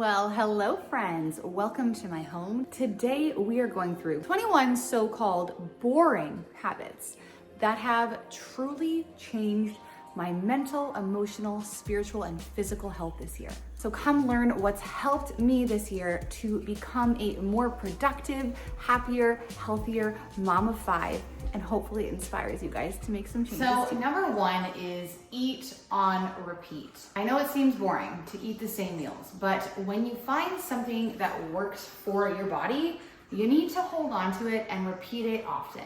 Well, hello friends. Welcome to my home. Today we are going through 21 so-called boring habits that have truly changed my mental, emotional, spiritual, and physical health this year. So come learn what's helped me this year to become a more productive, happier, healthier mom of five, and hopefully it inspires you guys to make some changes. So number one is eat on repeat. I know it seems boring to eat the same meals, but when you find something that works for your body, you need to hold on to it and repeat it often.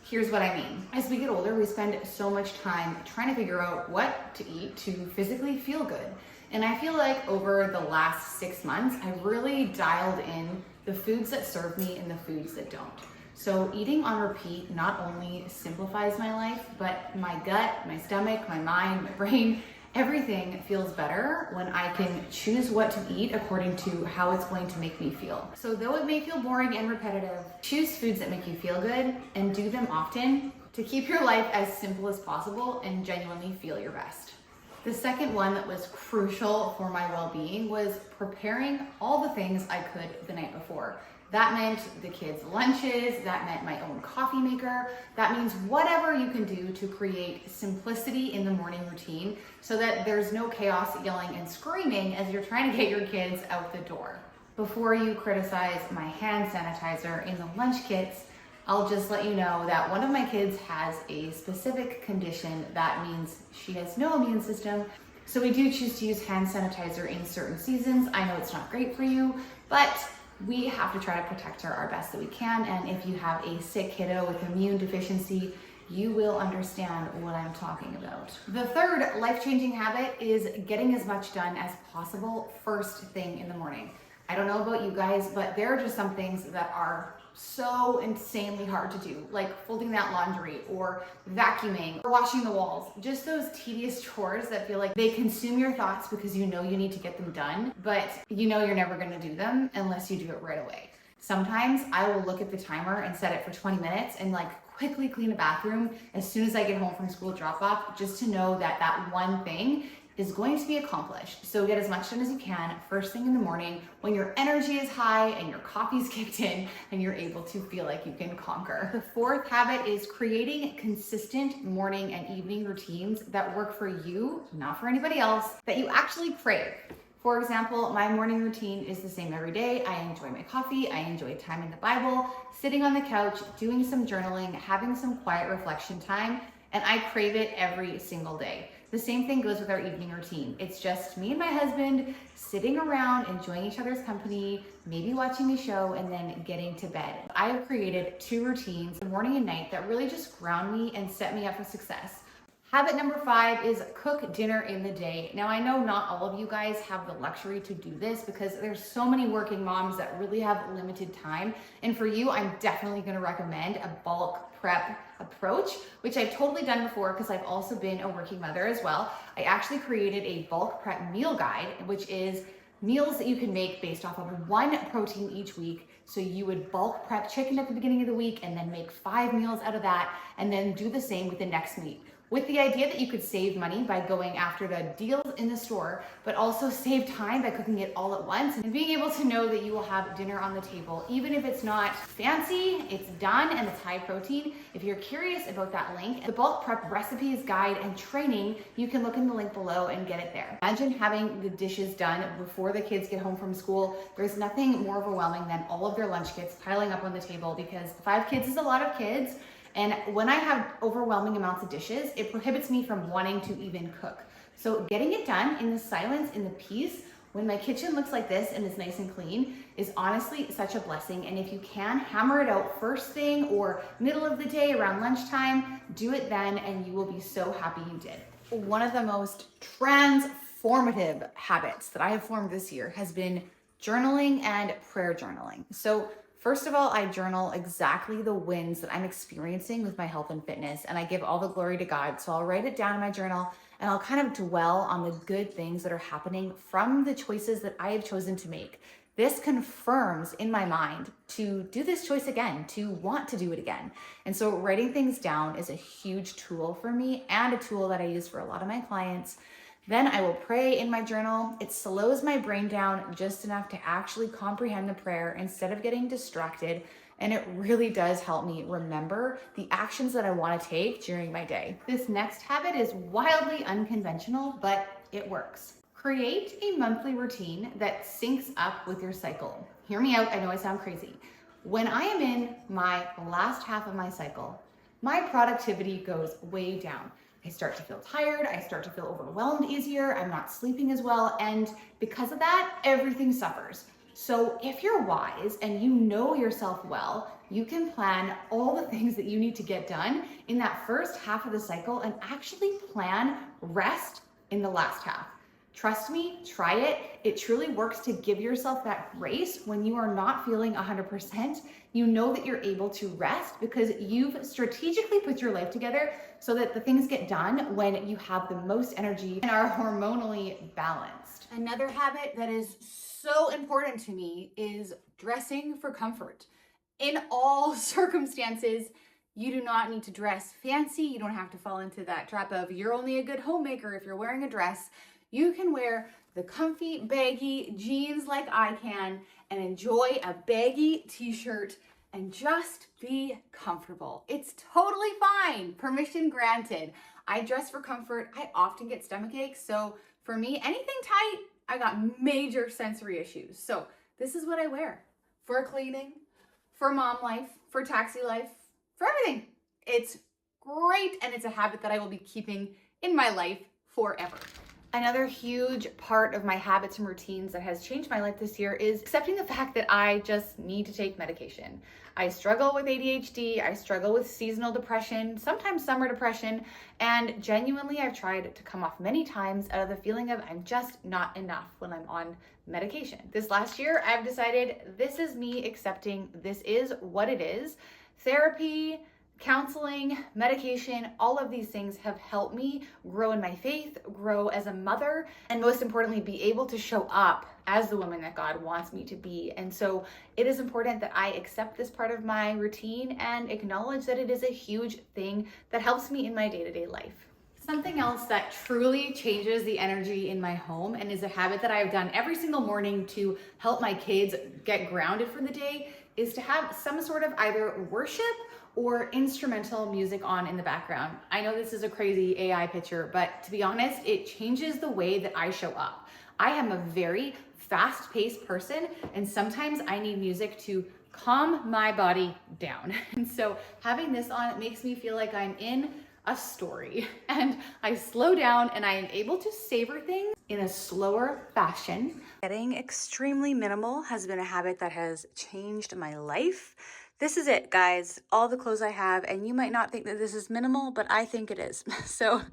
Here's what I mean. As we get older, we spend so much time trying to figure out what to eat to physically feel good. And I feel like over the last 6 months, I've really dialed in the foods that serve me and the foods that don't. So eating on repeat not only simplifies my life, but my gut, my stomach, my mind, my brain, everything feels better when I can choose what to eat according to how it's going to make me feel. So though it may feel boring and repetitive, choose foods that make you feel good and do them often to keep your life as simple as possible and genuinely feel your best. The second one that was crucial for my well-being was preparing all the things I could the night before. That meant the kids' lunches, that meant my own coffee maker. That means whatever you can do to create simplicity in the morning routine so that there's no chaos, yelling, and screaming as you're trying to get your kids out the door. Before you criticize my hand sanitizer in the lunch kits, I'll just let you know that one of my kids has a specific condition that means she has no immune system. So we do choose to use hand sanitizer in certain seasons. I know it's not great for you, but we have to try to protect her our best that we can. And if you have a sick kiddo with immune deficiency, you will understand what I'm talking about. The third life-changing habit is getting as much done as possible first thing in the morning. I don't know about you guys, but there are just some things that are so insanely hard to do, like folding that laundry or vacuuming or washing the walls. Just those tedious chores that feel like they consume your thoughts because you know you need to get them done, but you know you're never gonna do them unless you do it right away. Sometimes I will look at the timer and set it for 20 minutes and quickly clean the bathroom as soon as I get home from school drop off, just to know that that one thing is going to be accomplished. So get as much done as you can first thing in the morning when your energy is high and your coffee's kicked in and you're able to feel like you can conquer. The fourth habit is creating consistent morning and evening routines that work for you, not for anybody else, that you actually crave. For example, my morning routine is the same every day. I enjoy my coffee, I enjoy time in the Bible, sitting on the couch, doing some journaling, having some quiet reflection time, and I crave it every single day. The same thing goes with our evening routine. It's just me and my husband sitting around, enjoying each other's company, maybe watching a show, and then getting to bed. I have created 2 routines, morning and night, that really just ground me and set me up for success. Habit number 5 is cook dinner in the day. Now I know not all of you guys have the luxury to do this because there's so many working moms that really have limited time. And for you, I'm definitely gonna recommend a bulk prep approach, which I've totally done before because I've also been a working mother as well. I actually created a bulk prep meal guide, which is meals that you can make based off of 1 protein each week. So you would bulk prep chicken at the beginning of the week and then make 5 meals out of that and then do the same with the next meat, with the idea that you could save money by going after the deals in the store, but also save time by cooking it all at once and being able to know that you will have dinner on the table. Even if it's not fancy, it's done and it's high protein. If you're curious about that link, the bulk prep recipes, guide, and training, you can look in the link below and get it there. Imagine having the dishes done before the kids get home from school. There's nothing more overwhelming than all of their lunch kits piling up on the table because 5 kids is a lot of kids. And when I have overwhelming amounts of dishes, it prohibits me from wanting to even cook. So getting it done in the silence, in the peace, when my kitchen looks like this and is nice and clean, is honestly such a blessing. And if you can, hammer it out first thing or middle of the day around lunchtime, do it then and you will be so happy you did. One of the most transformative habits that I have formed this year has been journaling and prayer journaling. So first of all, I journal exactly the wins that I'm experiencing with my health and fitness, and I give all the glory to God. So I'll write it down in my journal, and I'll kind of dwell on the good things that are happening from the choices that I have chosen to make. This confirms in my mind to do this choice again, to want to do it again. And so writing things down is a huge tool for me and a tool that I use for a lot of my clients Then I will pray in my journal. It slows my brain down just enough to actually comprehend the prayer instead of getting distracted. And it really does help me remember the actions that I want to take during my day. This next habit is wildly unconventional, but it works. Create a monthly routine that syncs up with your cycle. Hear me out, I know I sound crazy. When I am in my last half of my cycle, my productivity goes way down. I start to feel tired, I start to feel overwhelmed easier, I'm not sleeping as well, and because of that, everything suffers. So if you're wise and you know yourself well, you can plan all the things that you need to get done in that first half of the cycle and actually plan rest in the last half. Trust me, try it. It truly works to give yourself that grace when you are not feeling 100%. You know that you're able to rest because you've strategically put your life together so that the things get done when you have the most energy and are hormonally balanced. Another habit that is so important to me is dressing for comfort. In all circumstances, you do not need to dress fancy. You don't have to fall into that trap of you're only a good homemaker if you're wearing a dress. You can wear the comfy, baggy jeans like I can and enjoy a baggy t-shirt and just be comfortable. It's totally fine. Permission granted. I dress for comfort. I often get stomach aches. So for me, anything tight, I got major sensory issues. So this is what I wear for cleaning, for mom life, for taxi life, for everything. It's great. And it's a habit that I will be keeping in my life forever. Another huge part of my habits and routines that has changed my life this year is accepting the fact that I just need to take medication. I struggle with ADHD, I struggle with seasonal depression, sometimes summer depression, and genuinely I've tried to come off many times out of the feeling of I'm just not enough when I'm on medication. This last year, I've decided this is me accepting this is what it is. Therapy, counseling, medication, all of these things have helped me grow in my faith, grow as a mother, and most importantly, be able to show up as the woman that God wants me to be. And so it is important that I accept this part of my routine and acknowledge that it is a huge thing that helps me in my day-to-day life. Something else that truly changes the energy in my home and is a habit that I've done every single morning to help my kids get grounded for the day is to have some sort of either worship or instrumental music on in the background. I know this is a crazy AI picture, but to be honest, it changes the way that I show up. I am a very fast-paced person, and sometimes I need music to calm my body down. And so having this on, it makes me feel like I'm in a story and I slow down and I am able to savor things in a slower fashion. Getting extremely minimal has been a habit that has changed my life. This is it, guys. All the clothes I have, and you might not think that this is minimal, but I think it is. So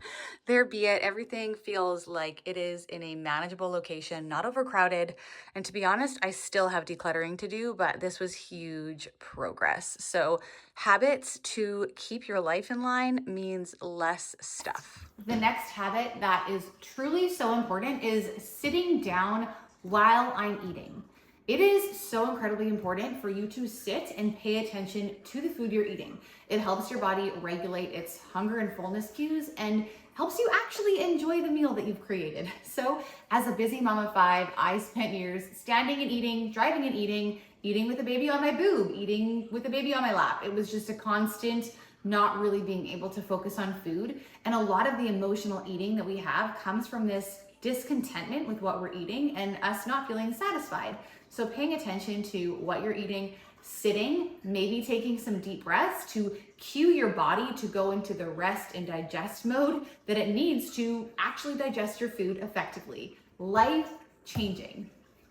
there be it. Everything feels like it is in a manageable location, not overcrowded. And to be honest, I still have decluttering to do, but this was huge progress. So habits to keep your life in line means less stuff. The next habit that is truly so important is sitting down while I'm eating. It is so incredibly important for you to sit and pay attention to the food you're eating. It helps your body regulate its hunger and fullness cues and helps you actually enjoy the meal that you've created. So as a busy mom of 5, I spent years standing and eating, driving and eating, eating with a baby on my boob, eating with a baby on my lap. It was just a constant not really being able to focus on food. And a lot of the emotional eating that we have comes from this discontentment with what we're eating and us not feeling satisfied. So paying attention to what you're eating, sitting, maybe taking some deep breaths to cue your body to go into the rest and digest mode that it needs to actually digest your food effectively. Life changing.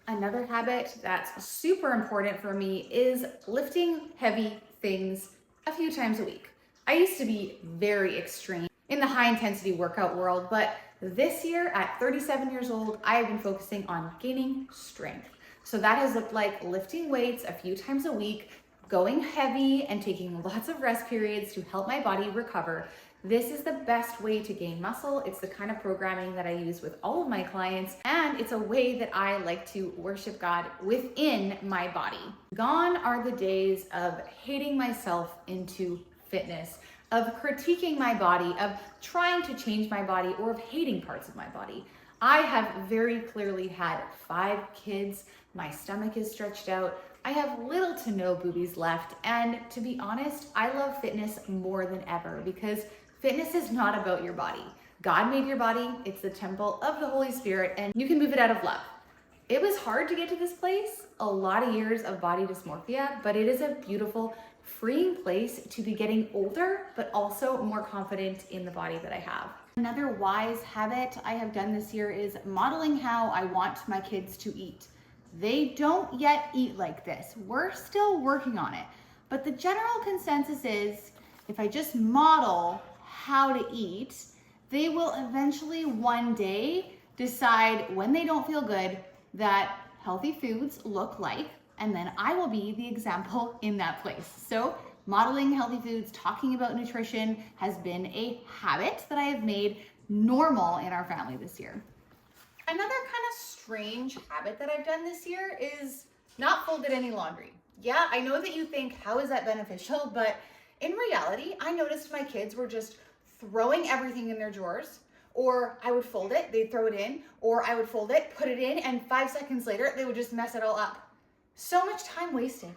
Another habit that's super important for me is lifting heavy things a few times a week. I used to be very extreme in the high intensity workout world, but this year at 37 years old, I have been focusing on gaining strength. So that has looked like lifting weights a few times a week, going heavy and taking lots of rest periods to help my body recover. This is the best way to gain muscle. It's the kind of programming that I use with all of my clients, and it's a way that I like to worship God within my body. Gone are the days of hating myself into fitness, of critiquing my body, of trying to change my body, or of hating parts of my body. I have very clearly had 5 kids. My stomach is stretched out. I have little to no boobies left. And to be honest, I love fitness more than ever because fitness is not about your body. God made your body. It's the temple of the Holy Spirit, and you can move it out of love. It was hard to get to this place, a lot of years of body dysmorphia, but it is a beautiful, freeing place to be getting older, but also more confident in the body that I have. Another wise habit I have done this year is modeling how I want my kids to eat. They don't yet eat like this. We're still working on it. But the general consensus is if I just model how to eat, they will eventually one day decide when they don't feel good that healthy foods look like, and then I will be the example in that place. So modeling healthy foods, talking about nutrition has been a habit that I have made normal in our family this year. Another kind of strange habit that I've done this year is not folded any laundry. Yeah, I know that you think, how is that beneficial? But in reality, I noticed my kids were just throwing everything in their drawers, or I would fold it, they'd throw it in, or I would fold it, put it in, and 5 seconds later, they would just mess it all up. So much time wasted.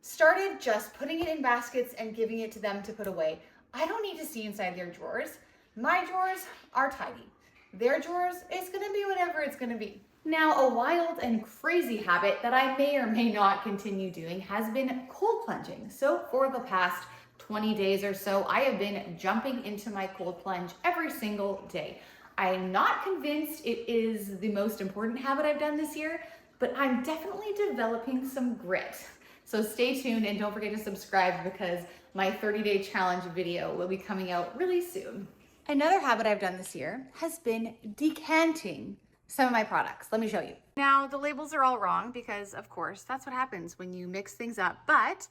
Started just putting it in baskets and giving it to them to put away. I don't need to see inside their drawers. My drawers are tidy. Their drawers, it's gonna be whatever it's gonna be. Now, a wild and crazy habit that I may or may not continue doing has been cold plunging. So for the past 20 days or so, I have been jumping into my cold plunge every single day. I'm not convinced it is the most important habit I've done this year, but I'm definitely developing some grit. So stay tuned and don't forget to subscribe because my 30-day challenge video will be coming out really soon. Another habit I've done this year has been decanting some of my products. Let me show you. Now, the labels are all wrong because, of course, that's what happens when you mix things up, but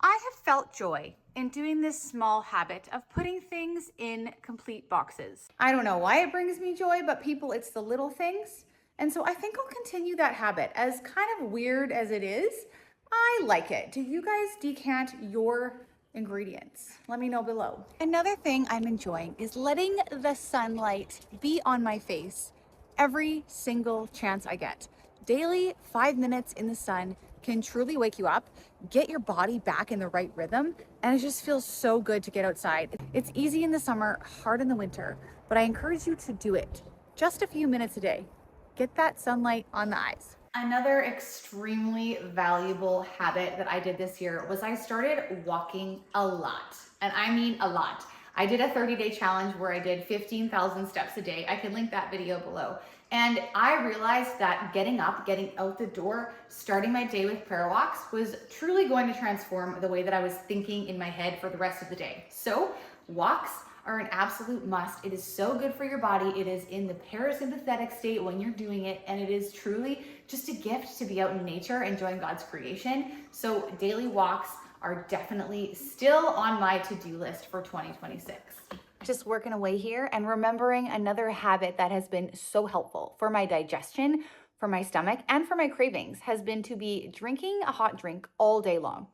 I have felt joy in doing this small habit of putting things in complete boxes. I don't know why it brings me joy, but people, it's the little things. And so I think I'll continue that habit. As kind of weird as it is, I like it. Do you guys decant your ingredients? Let me know below. Another thing I'm enjoying is letting the sunlight be on my face every single chance I get. Daily 5 minutes in the sun can truly wake you up, get your body back in the right rhythm, and it just feels so good to get outside. It's easy in the summer, hard in the winter, but I encourage you to do it. Just a few minutes a day. Get that sunlight on the eyes. Another extremely valuable habit that I did this year was I started walking a lot, and I mean a lot. I did a 30-day challenge where I did 15,000 steps a day. I can link that video below. And I realized that getting up, getting out the door, starting my day with prayer walks was truly going to transform the way that I was thinking in my head for the rest of the day. So walks are an absolute must. It is so good for your body. It is in the parasympathetic state when you're doing it, and it is truly just a gift to be out in nature, enjoying God's creation. So daily walks are definitely still on my to-do list for 2026. Just working away here and remembering another habit that has been so helpful for my digestion, for my stomach, and for my cravings has been to be drinking a hot drink all day long.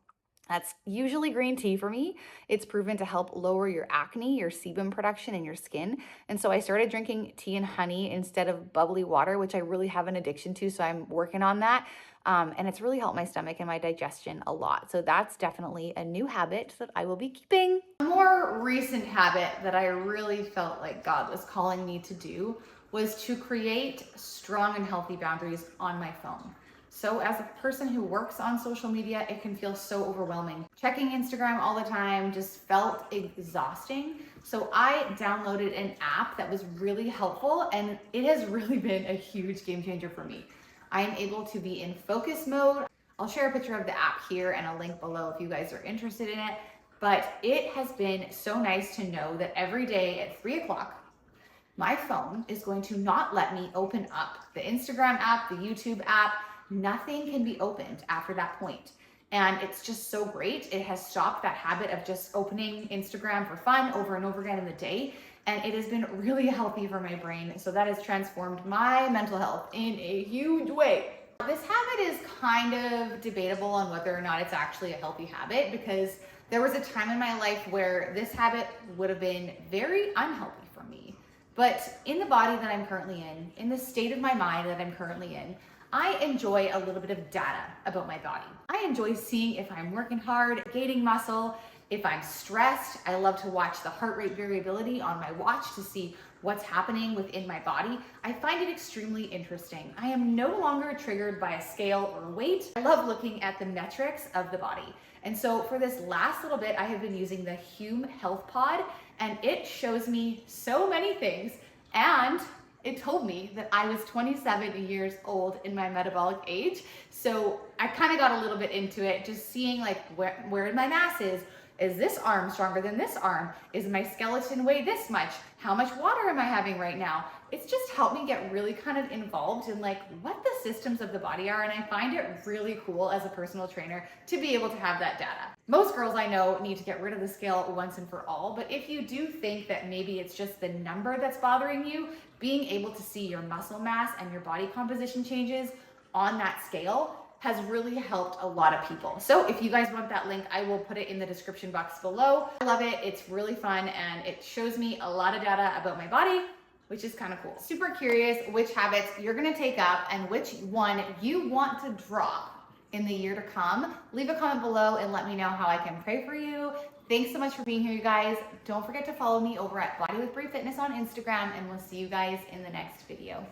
That's usually green tea for me. It's proven to help lower your acne, your sebum production in your skin. And so I started drinking tea and honey instead of bubbly water, which I really have an addiction to. So I'm working on that. And it's really helped my stomach and my digestion a lot. So that's definitely a new habit that I will be keeping. A more recent habit that I really felt like God was calling me to do was to create strong and healthy boundaries on my phone. So as a person who works on social media, it can feel so overwhelming. Checking Instagram all the time just felt exhausting. So I downloaded an app that was really helpful, and it has really been a huge game changer for me. I am able to be in focus mode. I'll share a picture of the app here and a link below if you guys are interested in it. But it has been so nice to know that every day at 3 o'clock, my phone is going to not let me open up the Instagram app, the YouTube app. Nothing can be opened after that point. And it's just so great. It has stopped that habit of just opening Instagram for fun over and over again in the day. And it has been really healthy for my brain. So that has transformed my mental health in a huge way. This habit is kind of debatable on whether or not it's actually a healthy habit, because there was a time in my life where this habit would have been very unhealthy for me. But in the body that I'm currently in the state of my mind that I'm currently in, I enjoy a little bit of data about my body. I enjoy seeing if I'm working hard, gaining muscle, if I'm stressed. I love to watch the heart rate variability on my watch to see what's happening within my body. I find it extremely interesting. I am no longer triggered by a scale or weight. I love looking at the metrics of the body. And so for this last little bit, I have been using the Hume Health Pod, and it shows me so many things. And it told me that I was 27 years old in my metabolic age. So I kind of got a little bit into it, just seeing like where my mass is. Is this arm stronger than this arm? Is my skeleton weigh this much? How much water am I having right now? It's just helped me get really kind of involved in like what the systems of the body are, and I find it really cool as a personal trainer to be able to have that data. Most girls I know need to get rid of the scale once and for all, but if you do think that maybe it's just the number that's bothering you, being able to see your muscle mass and your body composition changes on that scale has really helped a lot of people. So if you guys want that link, I will put it in the description box below. I love it, it's really fun, and it shows me a lot of data about my body, which is kind of cool. Super curious which habits you're gonna take up and which one you want to drop in the year to come. Leave a comment below and let me know how I can pray for you. Thanks so much for being here, you guys. Don't forget to follow me over at Body with Brie Fitness on Instagram, and we'll see you guys in the next video.